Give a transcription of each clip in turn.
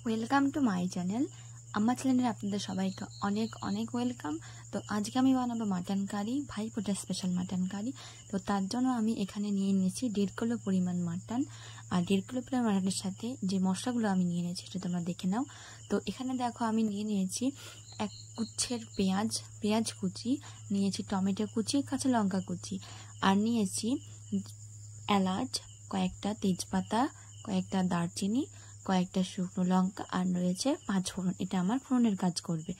Welcome to my channel. আমার চ্যানেলে আপনাদের সবাইকে অনেক অনেক ওয়েলকাম। তো আজকে আমি বানাবো mutton curry, Bhaiphonta special mutton curry. তো তার জন্য আমি এখানে নিয়ে নিয়েছি 1.5 কিলো পরিমাণ মাটন। আর 1.5 কিলো পরিমাণ মাটনের সাথে যে মশলাগুলো আমি নিয়ে নিয়েছি সেটা তোমরা দেখে নাও। তো এখানে দেখো আমি নিয়ে নিয়েছি এক গুচ্ছের পেঁয়াজ কুচি, নিয়েছি টমেটো কুচি, কাঁচা লঙ্কা কুচি, আর নিয়েছি এলাচ, কয়েকটা তেজপাতা, কয়েকটা দারচিনি, কয়েকটা শুকনো লঙ্কা, আর রয়েছে 5 ফোড়ন। এটা আমার ফোড়নের কাজ করবে।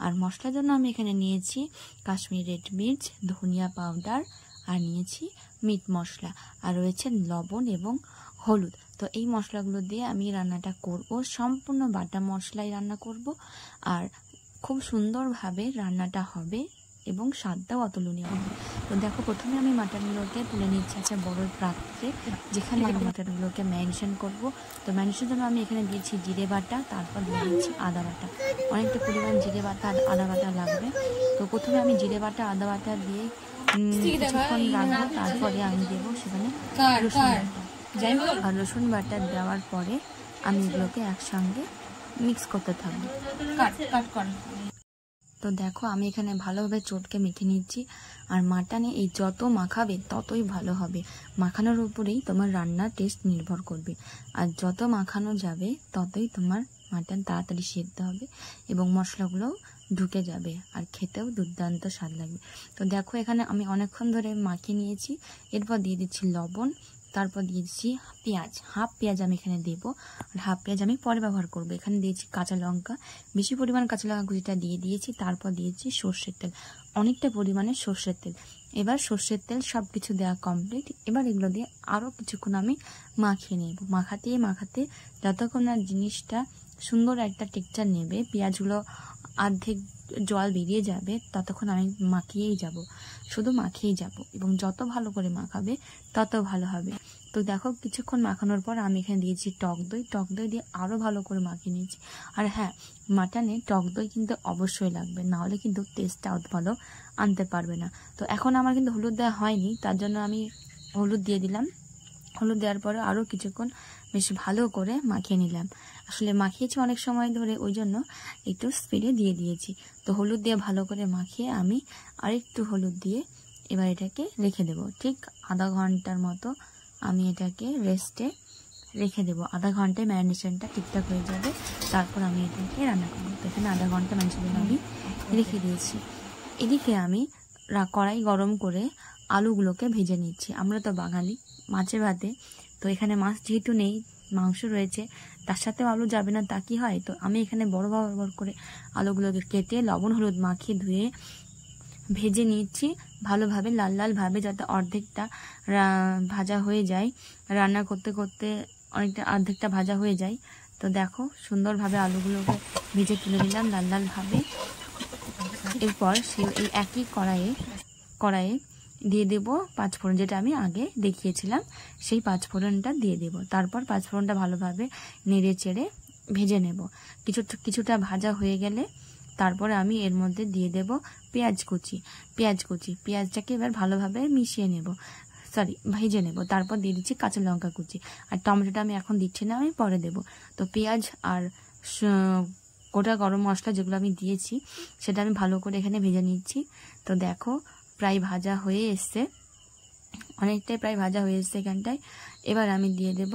আর মশলার জন্য আমি এখানে নিয়েছি কাশ্মীরি রেড মির্চ, ধনিয়া পাউডার, আর নিয়েছি মিট মশলা, আর রয়েছে লবণ এবং হলুদ। তো এই মশলাগুলো দিয়ে আমি রান্নাটা করব, সম্পূর্ণ বাটা মশলাই রান্না করব। আর খুব সুন্দরভাবে রান্নাটা হবে এবং স্বাদটাও অতুলনীয় হবে। তো দেখো, প্রথমে আমি মাটনগুলোকে তুলে নিচ্ছি একটা বড় পাত্রে, যেখানে আমি মাটনগুলোকে ম্যারিনেশন করব। তো ম্যারিনেশনের জন্য আমি এখানে দিয়েছি জিরে বাটা, তারপর দিয়ে দিচ্ছি আদা বাটা। অনেকটা পরিমাণ জিরে বাটা আদা বাটা লাগবে। তো প্রথমে আমি জিরে বাটা আদা বাটা দিয়ে কিছুক্ষণ রাখবো, তারপরে আমি দেবো সেখানে রসুন বাটা দেওয়ার পরে আমি এগুলোকে একসঙ্গে মিক্স করতে থাকবো। তো দেখো, আমি এখানে ভালোভাবে চটকে মেখে নিচ্ছি। আর মাটনে এই যত মাখাবে ততই ভালো হবে। মাখানোর উপরেই তোমার রান্নার টেস্ট নির্ভর করবে। আর যত মাখানো যাবে ততই তোমার মাটন তাড়াতাড়ি সেদ্ধ হবে এবং মশলাগুলোও ঢুকে যাবে, আর খেতেও দুর্দান্ত স্বাদ লাগবে। তো দেখো, এখানে আমি অনেকক্ষণ ধরে মাখিয়ে নিয়েছি। এরপর দিয়ে দিচ্ছি লবণ, তারপর দিয়েছি পেঁয়াজ, হাফ পেঁয়াজ আমি এখানে দেবো, আর হাফ পেঁয়াজ আমি পরে ব্যবহার করবো। এখানে দিয়েছি কাঁচা লঙ্কা, বেশি পরিমাণ কাঁচা লঙ্কা কুচিটা দিয়ে দিয়েছি। তারপর দিয়েছি সর্ষের তেল, অনেকটা পরিমাণে সর্ষের তেল। এবার সর্ষের তেল সব কিছু দেওয়া কমপ্লিট। এবার এগুলো দিয়ে আরও কিছুক্ষণ আমি মাখিয়ে নেব। মাখাতে যতক্ষণ না জিনিসটা সুন্দর একটা টেক্সচার নেবে, পেঁয়াজগুলো অর্ধেক জল বেরিয়ে যাবে, ততক্ষণ আমি শুধু মাখিয়েই যাব এবং যত ভালো করে মাখাবে তত ভালো হবে। তো দেখো, কিছুক্ষণ মাখানোর পর আমি এখানে দিয়েছি টক দই দিয়ে আরও ভালো করে মাখিয়ে নিয়েছি। আর হ্যাঁ, মাটনে টক দই কিন্তু অবশ্যই লাগবে, নাহলে কিন্তু টেস্টটা ভালো আনতে পারবে না। তো এখন আমার কিন্তু হলুদ দেওয়া হয়নি, তার জন্য আমি হলুদ দিয়ে দিলাম। হলুদ দেওয়ার পরে আরও কিছুক্ষণ বেশ ভালো করে মাখিয়ে নিলাম। আসলে মাখিয়েছি অনেক সময় ধরে, ওই জন্য একটু স্পিডে দিয়ে দিয়েছি। তো হলুদ দিয়ে ভালো করে মাখিয়ে আমি আরেকটু হলুদ দিয়ে এবার এটাকে রেখে দেব। ঠিক আধা ঘন্টার মতো আমি এটাকে রেস্টে রেখে দেবো। আধা ঘন্টায় ম্যারিনেশনটা ঠিকঠাক হয়ে যাবে, তারপর আমি এটাকে রান্না করবো। তো এখানে আধা ঘন্টা ম্যারিনেশন আমি রেখে দিয়েছি। এদিকে আমি কড়াই গরম করে আলুগুলোকে ভেজে নিচ্ছি। আমরা তো বাঙালি, মাছে ভাতে, তো এখানে মাছ যেহেতু নেই, মাংস রয়েছে, তার সাথেও আলু যাবে না তা কি হয়। তো আমি এখানে বড় করে আলুগুলোকে কেটে লবণ হলুদ মাখিয়ে ধুয়ে ভেজে নিচ্ছি ভালোভাবে, লাল ভাবে, যাতে অর্ধেকটা ভাজা হয়ে যায়। রান্না করতে করতে অনেকটা অর্ধেকটা ভাজা হয়ে যায়। তো দেখো, সুন্দরভাবে আলুগুলোকে ভেজে তুলে নিলাম লাল ভাবে। এরপর এই একই কড়াইয়ে দিয়ে দেব 5 ফোড়ন, যেটা আমি আগে দেখিয়েছিলাম, সেই 5 ফোড়নটা দিয়ে দেব। তারপর 5 ফোড়নটা ভালোভাবে নেড়ে চেড়ে ভেজে নেব। কিছুটা ভাজা হয়ে গেলে তারপরে আমি এর মধ্যে দিয়ে দেব পেঁয়াজ কুচি। পেঁয়াজটাকে এবার ভালোভাবে ভেজে নেব। তারপর দিয়ে দিচ্ছি কাঁচা লঙ্কা কুচি। আর টমেটোটা আমি এখন দিচ্ছি না, আমি পরে দেব। তো পেঁয়াজ আর গোটা গরম মশলা যেগুলো আমি দিয়েছি সেটা আমি ভালো করে এখানে ভেজে নিচ্ছি। তো দেখো, প্রায় ভাজা হয়ে এসছে, অনেকটাই প্রায় ভাজা হয়ে এসছে এখানটায়। এবার আমি দিয়ে দেব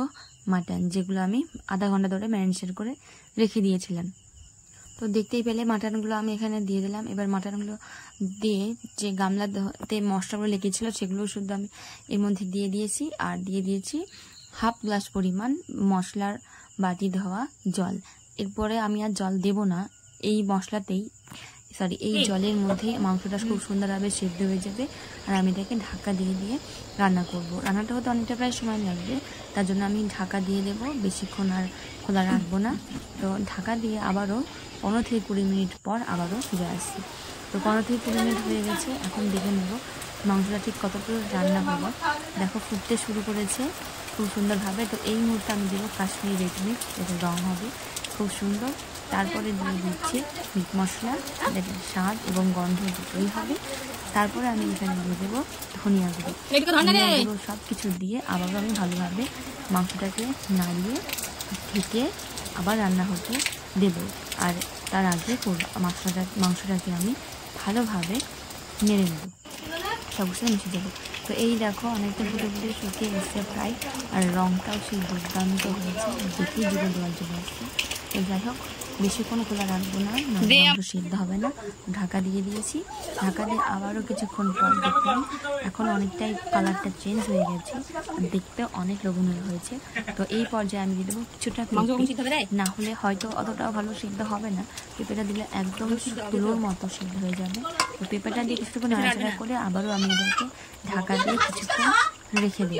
মাটন, যেগুলো আমি আধা ঘন্টা ধরে ম্যারিনেশন করে রেখে দিয়েছিলাম। তো দেখতেই পেলে মাটনগুলো আমি এখানে দিয়ে দিলাম। এবার মাটনগুলো দিয়ে যে গামলাতে মশলাগুলো লেগেছিল সেগুলো শুধু আমি এর মধ্যে দিয়ে দিয়েছি। আর দিয়ে দিয়েছি হাফ গ্লাস পরিমাণ মশলার বাটি ধোয়া জল। এরপরে আমি আর জল দেব না, এই জলের মধ্যে মাংসটা খুব সুন্দরভাবে সেদ্ধ হয়ে যাবে। আর আমি এটাকে ঢাকা দিয়ে রান্না করব। রান্নাটা হতে অনেকটা প্রায় সময় লাগবে, তার জন্য আমি ঢাকা দিয়ে দেবো, বেশিক্ষণ আর খোলা রাখবো না। তো ঢাকা দিয়ে আবারও 15 থেকে 20 মিনিট পর আবারও ফিরে আসছি। তো 15 থেকে 20 মিনিট হয়ে গেছে। এখন দেখে নেব মাংসটা ঠিক কতটুকু রান্না হলো। দেখো, ফুটতে শুরু করেছে খুব সুন্দরভাবে। তো এই মুহূর্তে আমি দেবো কাশ্মীরি রেড মির্চ, এতে রং হবে খুব সুন্দর। তারপরে দিয়ে দিচ্ছি মিট মশলা, যাতে স্বাদ এবং গন্ধ দুটোই হবে। তারপরে আমি এখানে দিয়ে দেবো ধনিয়া গুঁড়ো। সব কিছু দিয়ে আবারও আমি ভালোভাবে মাংসটাকে নাড়িয়ে ঢেকে আবার রান্না হতে দেব। আর তার আগে মাংসটাকে আমি ভালোভাবে নেড়ে নেব, সবুজ সাথে মিশে দেবো। তো এই দেখো অনেকটা ফুটে ফুটে শুকিয়ে এসছে প্রায়, আর রঙটাও সেই দুর্দান্ত হয়েছে, দেখেই জুড়ে দেওয়ার জন্য আসছে। তো যাই হোক, বেশিক্ষণ খোলা রাখবো না, মাংস সিদ্ধ হবে না। ঢাকা দিয়ে দিয়েছি। ঢাকা দিয়ে আবারও কিছুক্ষণ পর দেখলাম এখন অনেকটাই কালারটা চেঞ্জ হয়ে গেছে, আর দেখতে অনেক লোভনীয় হয়েছে। তো এই পর্যায়ে আমি দিয়ে দেবো কিছুটা পেঁপে, না হলে হয়তো অতটাও ভালো সিদ্ধ হবে না। পেঁপেটা দিলে একদম তুলোর মতো সিদ্ধ হয়ে যাবে। তো পেঁপেটা দিয়ে কিছুক্ষণ নাড়াচাড়া করে আবারও আমি এদেরকে ঢাকা দিয়ে কিছুক্ষণ রেখে দিই।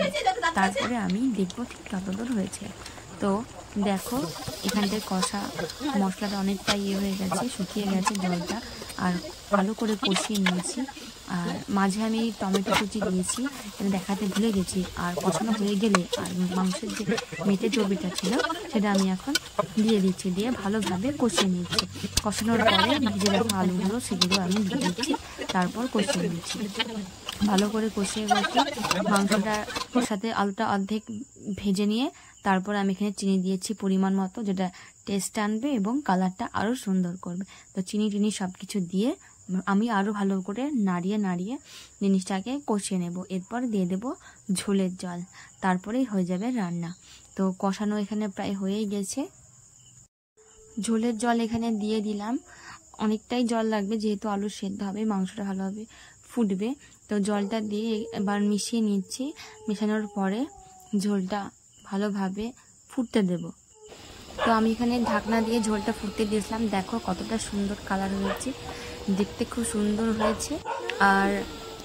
তারপরে আমি দেখবো ঠিক কতদূর হয়েছে। তো দেখো এখানটায় কষা মশলাটা অনেকটা হয়ে গেছে, শুকিয়ে গেছে জলটা, আর ভালো করে কষিয়ে নিয়েছি। আর মাঝে আমি টমেটো কুচি দিয়েছি, এটা দেখাতে ভুলে গেছি। আর কষানো হয়ে গেলে আর মাংসের যে মেটে চর্বিটা ছিল সেটা আমি এখন দিয়ে দিচ্ছি, দিয়ে ভালোভাবে কষিয়ে নিচ্ছি। কষানোর পরে ভেজে রাখা আলুগুলো সেগুলো আমি দিয়ে দিচ্ছি, তারপর কষিয়ে নিচ্ছি। ভালো করে কষিয়ে মাংসটার সাথে আলুটা অর্ধেক ভেজে নিয়ে তারপর আমি এখানে চিনি দিয়েছি পরিমাণ মতো, যেটা টেস্ট আনবে এবং কালারটা আরও সুন্দর করবে। তো চিনি টিনি সব কিছু দিয়ে আমি আরও ভালো করে নাড়িয়ে জিনিসটাকে কষিয়ে নেব। এরপর দিয়ে দেব ঝোলের জল, তারপরেই হয়ে যাবে রান্না। তো কষানো এখানে প্রায় হয়েই গেছে। ঝোলের জল এখানে দিয়ে দিলাম, অনেকটাই জল লাগবে যেহেতু আলু সেদ্ধ হবে, মাংসটা ভালোভাবে ফুটবে। তো জলটা দিয়ে এবার মিশিয়ে নিচ্ছি। মেশানোর পরে ঝোলটা ভালোভাবে ফুটতে দেব। তো আমি এখানে ঢাকনা দিয়ে ঝোলটা ফুটতে দিয়েছিলাম। দেখো কতটা সুন্দর কালার হয়েছে, দেখতে খুব সুন্দর হয়েছে, আর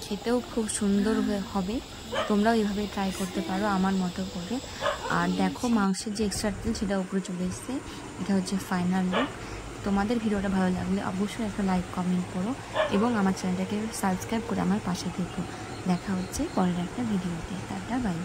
খেতেও খুব সুন্দর হবে। তোমরাও এইভাবে ট্রাই করতে পারো আমার মতো করে। আর দেখো মাংসের যে এক্সট্রা তেল সেটা উপরে চলে এসেছে। এটা হচ্ছে ফাইনাল লুক। তোমাদের ভিডিওটা ভালো লাগলে অবশ্যই একটা লাইক কমেন্ট করো এবং আমার চ্যানেলটাকে সাবস্ক্রাইব করে আমার পাশে থেকো। দেখা হচ্ছে পরের একটা ভিডিওতে। Tata, by.